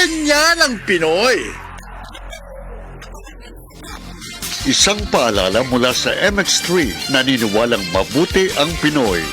Ganyan ang Pinoy. Isang paalala mula sa MX3, naniniwalang mabuti ang Pinoy.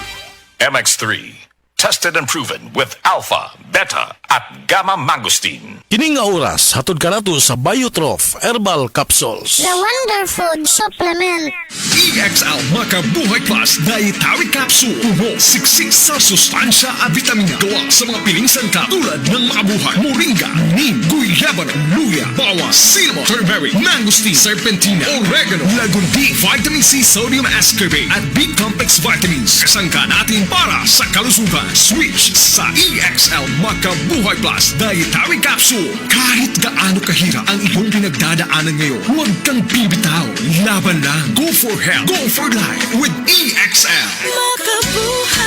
MX3, tested and proven with alpha, beta, at gamma mangosteen. Kining nga oras, hatod ka nato sa Biotrof Herbal Capsules. The Wonder Food Supplement. EXL Makabuhay Plus Dietary Capsule. Puno, siksik sa sustansya at vitamina. Gawa sa mga piling sangkap tulad ng makabuhay, moringa, neem, guyabano, luya, bawas, cinnamon, turmeric, mangosteen, serpentina, oregano, lagundi, vitamin C, sodium ascorbate, at B-complex vitamins. Sangka natin para sa kalusugan. Switch sa EXL Makabuhay Plus Dietary Capsule. Kahit gaano kahirap ang iyong pinagdadaanan ngayon, huwag kang bibitaw. Laban lang. Go for health. Go for life with EXL. Makabuhay!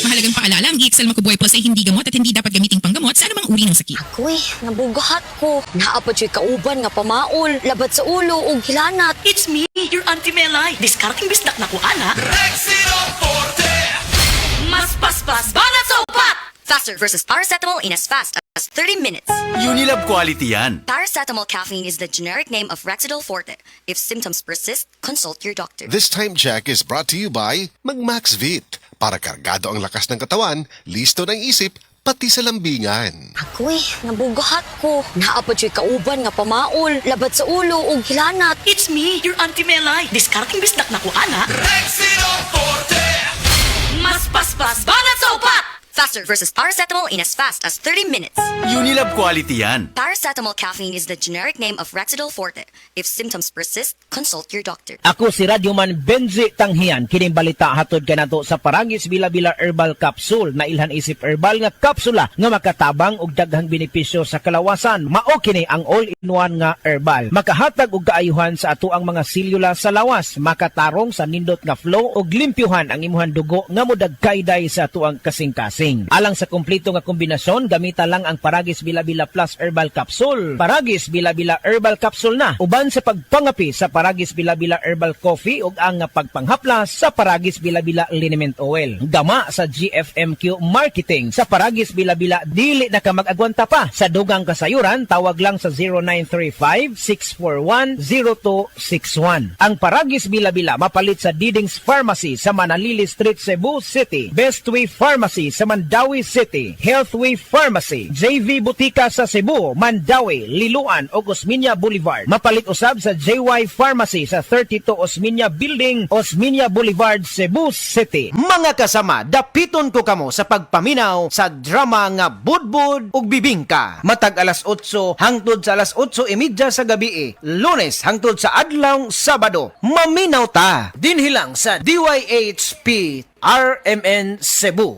Mahalagang paalala, ang EXL Makabuhay Plus ay hindi gamot at hindi dapat gamiting panggamot sa anumang uri ng sakit. Uy, nabugahat ko. Naapad siya kauban nga pamaol, labat sa ulo ug hilanat. It's me, your Auntie Melay. Discarding bisdak na ko, ana. Mas paspas, banat sa upat! Faster versus paracetamol in as fast as 30 minutes. Unilab quality yan. Paracetamol caffeine is the generic name of Rexidol Forte. If symptoms persist, consult your doctor. This time check is brought to you by Mag-Maxvit. Para kargado ang lakas ng katawan, listo ng isip, pati sa lambingan. Uy, nabugahat ko. Naapad siya kauban nga pamaol, labat sa ulo ug hilanat. It's me, your Auntie Melay. Discarding bisdak na ko, ana. Mas paspas, banat sa upat! Faster versus paracetamol in as fast as 30 minutes. Unilab quality yan. Paracetamol caffeine is the generic name of Rexidol Forte. If symptoms persist, consult your doctor. Ako si Radyoman Benzi Tanghian. Kining balita hatod kanato sa Paragis Bila-Bila Herbal Capsule na ilhan isip herbal nga kapsula nga makatabang og daghang benepisyo sa kalawasan. Mao kini ang all-in-one nga herbal. Makahatag og kaayuhan sa ato ang mga selula sa lawas, makatarong sa nindot nga flow og limpyuhan ang imuhang dugo nga modagkayday sa ato ang kasing-kasing. Alang sa kumpleto nga kombinasyon, gamita lang ang Paragis Bila-Bila Plus Herbal Capsule. Paragis Bila-Bila Herbal Capsule na uban sa pagpangapi sa Paragis Bila-Bila Herbal Coffee ug ang pagpanghaplas sa Paragis Bila-Bila Liniment Oil. Gama sa GFMQ Marketing sa Paragis Bila-Bila dili na ka mag-agwanta pa. Sa dugang kasayuran, tawag lang sa 0935-641-0261. Ang Paragis Bila-Bila mapalit sa Diding's Pharmacy sa Manalili Street, Cebu City. Best Way Pharmacy sa Mandawi City, Healthway Pharmacy, JV Butika sa Cebu, Mandawi, Liloan o Osmeña Boulevard. Mapalit usab sa JY Pharmacy sa 32 Osmeña Building, Osmeña Boulevard, Cebu City. Mga kasama, dapiton ko kamo sa pagpaminaw sa drama nga Budbud ug Bibingka. Matag alas 8 hangtod sa alas 8:30 sa gabi, Lunes hangtod sa adlaw Sabado. Maminaw ta dinhi lang sa DYHP RMN Cebu.